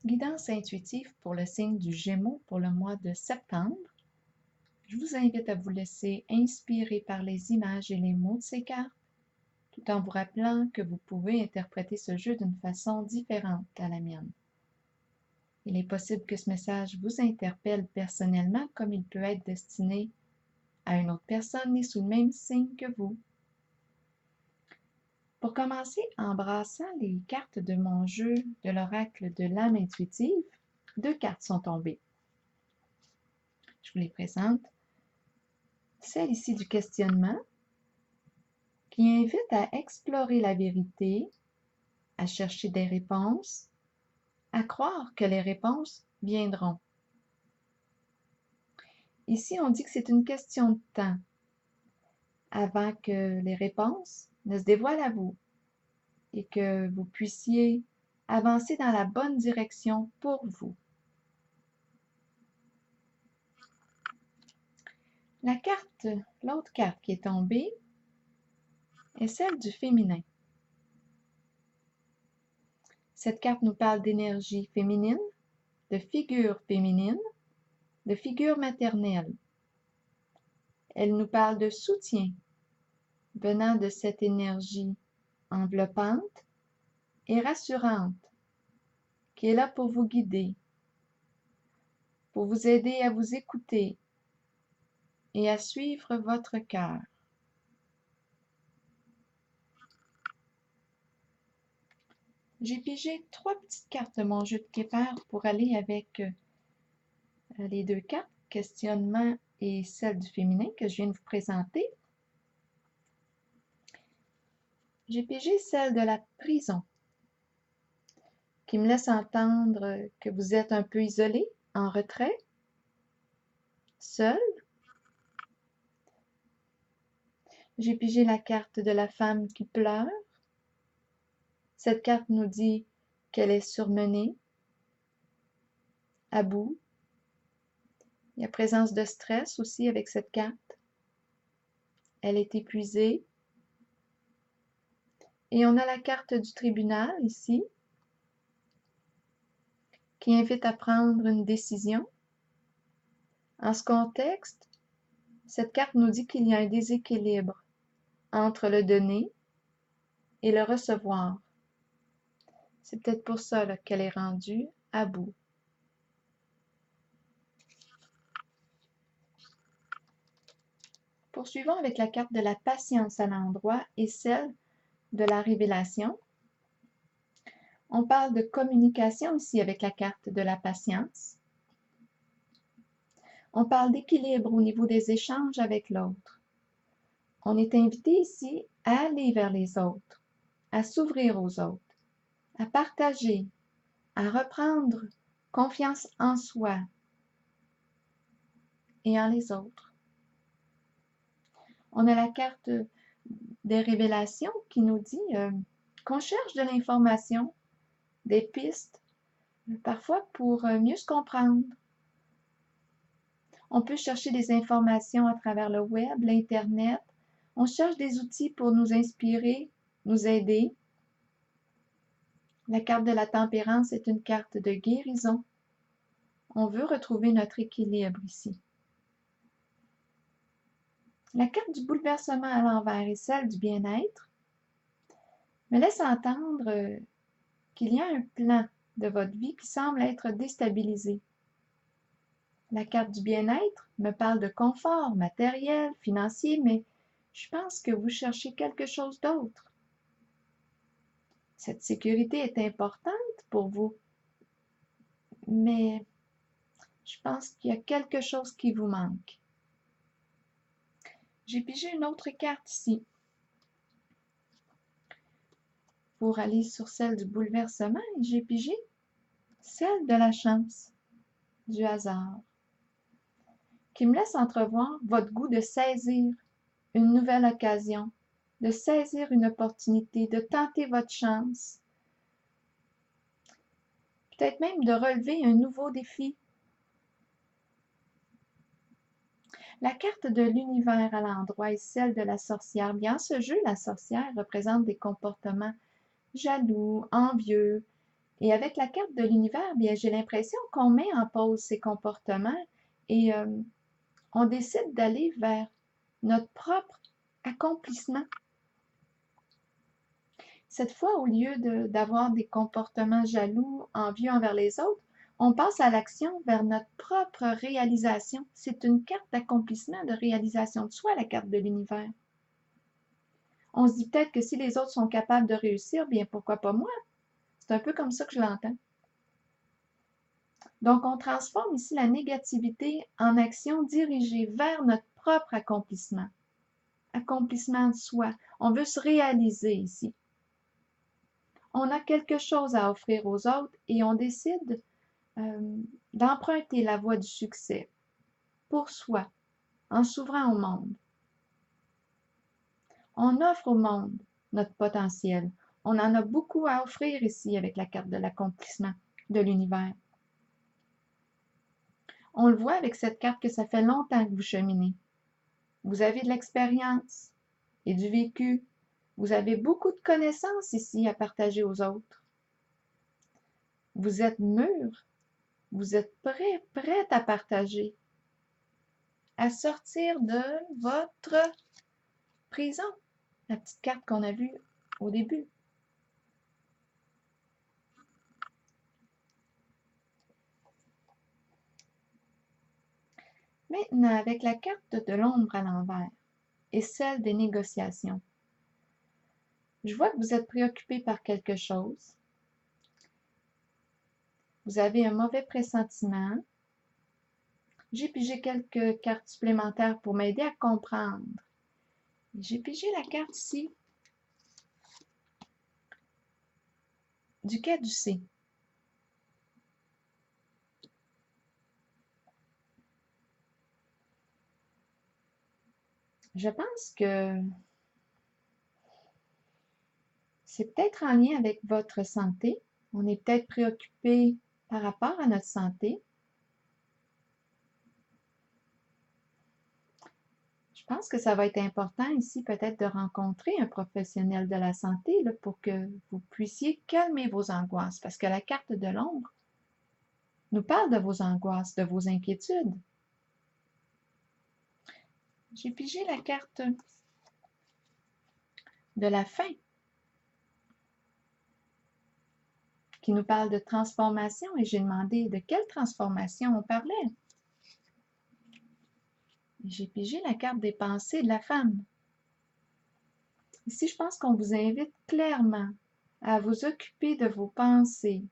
Guidance intuitive pour le signe du Gémeaux pour le mois de septembre. Je vous invite à vous laisser inspirer par les images et les mots de ces cartes, tout en vous rappelant que vous pouvez interpréter ce jeu d'une façon différente à la mienne. Il est possible que ce message vous interpelle personnellement comme il peut être destiné à une autre personne née sous le même signe que vous. Pour commencer, en brassant les cartes de mon jeu de l'oracle de l'âme intuitive, 2 cartes sont tombées. Je vous les présente. Celle ici du questionnement, qui invite à explorer la vérité, à chercher des réponses, à croire que les réponses viendront. Ici, on dit que c'est une question de temps avant que les réponses ne se dévoilent à vous et que vous puissiez avancer dans la bonne direction pour vous. L'autre carte qui est tombée est celle du féminin. Cette carte nous parle d'énergie féminine, de figure féminine, de figure maternelle. Elle nous parle de soutien venant de cette énergie enveloppante et rassurante qui est là pour vous guider, pour vous aider à vous écouter et à suivre votre cœur. J'ai pigé 3 petites cartes de mon jeu de Kepler pour aller avec les 2 cartes, questionnement et celle du féminin que je viens de vous présenter. J'ai pigé celle de la prison, qui me laisse entendre que vous êtes un peu isolé, en retrait, seul. J'ai pigé la carte de la femme qui pleure. Cette carte nous dit qu'elle est surmenée, à bout. Il y a présence de stress aussi avec cette carte. Elle est épuisée. Et on a la carte du tribunal ici, qui invite à prendre une décision. En ce contexte, cette carte nous dit qu'il y a un déséquilibre entre le donner et le recevoir. C'est peut-être pour ça qu'elle est rendue à bout. Poursuivons avec la carte de la patience à l'endroit et celle de la révélation. On parle de communication ici avec la carte de la patience. On parle d'équilibre au niveau des échanges avec l'autre. On est invité ici à aller vers les autres, à s'ouvrir aux autres, à partager, à reprendre confiance en soi et en les autres. On a la carte des révélations qui nous dit qu'on cherche de l'information, des pistes, parfois pour mieux se comprendre. On peut chercher des informations à travers le web, l'Internet. On cherche des outils pour nous inspirer, nous aider. La carte de la tempérance est une carte de guérison. On veut retrouver notre équilibre ici. La carte du bouleversement à l'envers et celle du bien-être me laisse entendre qu'il y a un plan de votre vie qui semble être déstabilisé. La carte du bien-être me parle de confort matériel, financier, mais je pense que vous cherchez quelque chose d'autre. Cette sécurité est importante pour vous, mais je pense qu'il y a quelque chose qui vous manque. J'ai pigé une autre carte ici pour aller sur celle du bouleversement et j'ai pigé celle de la chance, du hasard, qui me laisse entrevoir votre goût de saisir une nouvelle occasion, de saisir une opportunité, de tenter votre chance, peut-être même de relever un nouveau défi. La carte de l'univers à l'endroit est celle de la sorcière. Bien, en ce jeu, la sorcière représente des comportements jaloux, envieux, Et avec la carte de l'univers, bien, j'ai l'impression qu'on met en pause ces comportements et on décide d'aller vers notre propre accomplissement. Cette fois, au lieu d'avoir des comportements jaloux, envieux envers les autres, on passe à l'action vers notre propre réalisation. C'est une carte d'accomplissement, de réalisation de soi, la carte de l'univers. On se dit peut-être que si les autres sont capables de réussir, bien pourquoi pas moi? C'est un peu comme ça que je l'entends. Donc, on transforme ici la négativité en action dirigée vers notre propre accomplissement. Accomplissement de soi. On veut se réaliser ici. On a quelque chose à offrir aux autres et on décide d'emprunter la voie du succès pour soi, en s'ouvrant au monde. On offre au monde notre potentiel. On en a beaucoup à offrir ici avec la carte de l'accomplissement de l'univers. On le voit avec cette carte que ça fait longtemps que vous cheminez. Vous avez de l'expérience et du vécu. Vous avez beaucoup de connaissances ici à partager aux autres. Vous êtes mûr. Vous êtes prête à partager, à sortir de votre prison. La petite carte qu'on a vue au début. Maintenant, avec la carte de l'ombre à l'envers et celle des négociations, je vois que vous êtes préoccupé par quelque chose. Vous avez un mauvais pressentiment. J'ai pigé quelques cartes supplémentaires pour m'aider à comprendre. J'ai pigé la carte ici du caducée. Je pense que c'est peut-être en lien avec votre santé. On est peut-être préoccupé par rapport à notre santé. Je pense que ça va être important ici peut-être de rencontrer un professionnel de la santé là, pour que vous puissiez calmer vos angoisses. Parce que la carte de l'ombre nous parle de vos angoisses, de vos inquiétudes. J'ai pigé la carte de la fin qui nous parle de transformation et j'ai demandé de quelle transformation on parlait. J'ai pigé la carte des pensées de la femme. Ici, je pense qu'on vous invite clairement à vous occuper de vos pensées,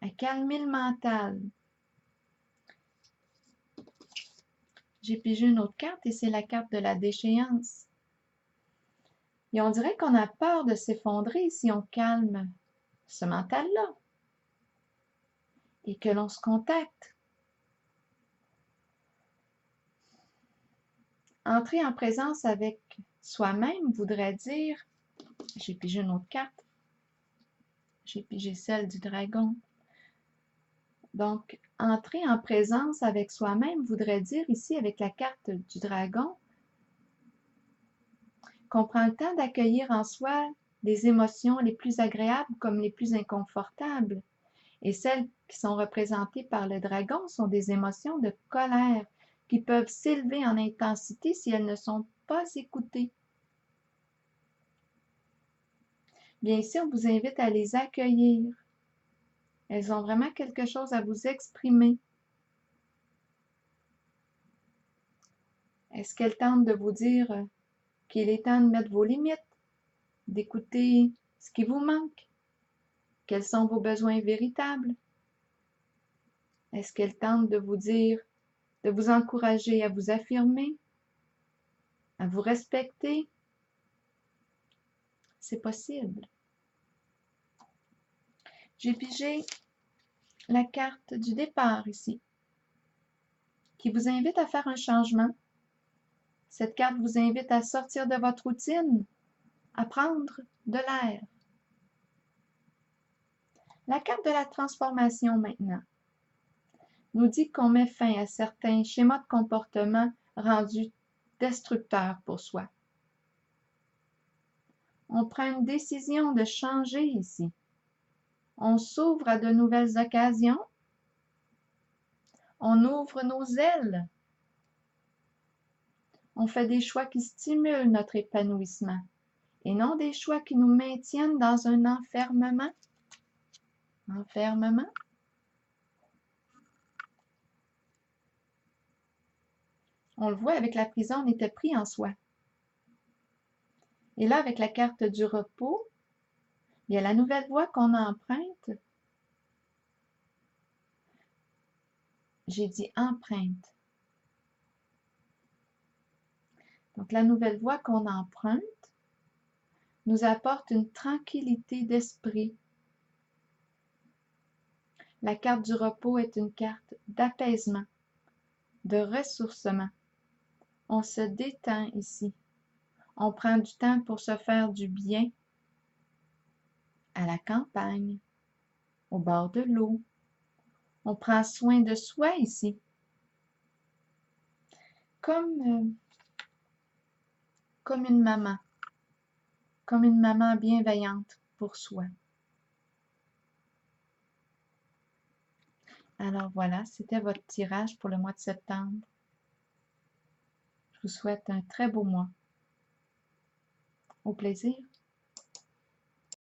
à calmer le mental. J'ai pigé une autre carte et c'est la carte de la déchéance. Et on dirait qu'on a peur de s'effondrer si on calme ce mental-là et que l'on se contacte. Entrer en présence avec soi-même voudrait dire, j'ai pigé une autre carte, j'ai pigé celle du dragon. Donc, entrer en présence avec soi-même voudrait dire ici avec la carte du dragon qu'on prend le temps d'accueillir en soi les émotions les plus agréables comme les plus inconfortables. Et celles qui sont représentées par le dragon sont des émotions de colère qui peuvent s'élever en intensité si elles ne sont pas écoutées. Bien ici, on vous invite à les accueillir. Elles ont vraiment quelque chose à vous exprimer. Est-ce qu'elles tentent de vous dire qu'il est temps de mettre vos limites, d'écouter ce qui vous manque? Quels sont vos besoins véritables? Est-ce qu'elles tentent de vous dire, de vous encourager à vous affirmer, à vous respecter? C'est possible. J'ai pigé la carte du départ ici, qui vous invite à faire un changement. Cette carte vous invite à sortir de votre routine, à prendre de l'air. La carte de la transformation maintenant nous dit qu'on met fin à certains schémas de comportement rendus destructeurs pour soi. On prend une décision de changer ici. On s'ouvre à de nouvelles occasions. On ouvre nos ailes. On fait des choix qui stimulent notre épanouissement et non des choix qui nous maintiennent dans un enfermement. Enfermement. On le voit, avec la prison, on était pris en soi. Et là, avec la carte du repos, il y a la nouvelle voie qu'on emprunte. J'ai dit empreinte. Donc, la nouvelle voie qu'on emprunte nous apporte une tranquillité d'esprit. La carte du repos est une carte d'apaisement, de ressourcement. On se détend ici. On prend du temps pour se faire du bien à la campagne, au bord de l'eau. On prend soin de soi ici. Comme une maman bienveillante pour soi. Alors voilà, c'était votre tirage pour le mois de septembre. Je vous souhaite un très beau mois. Au plaisir.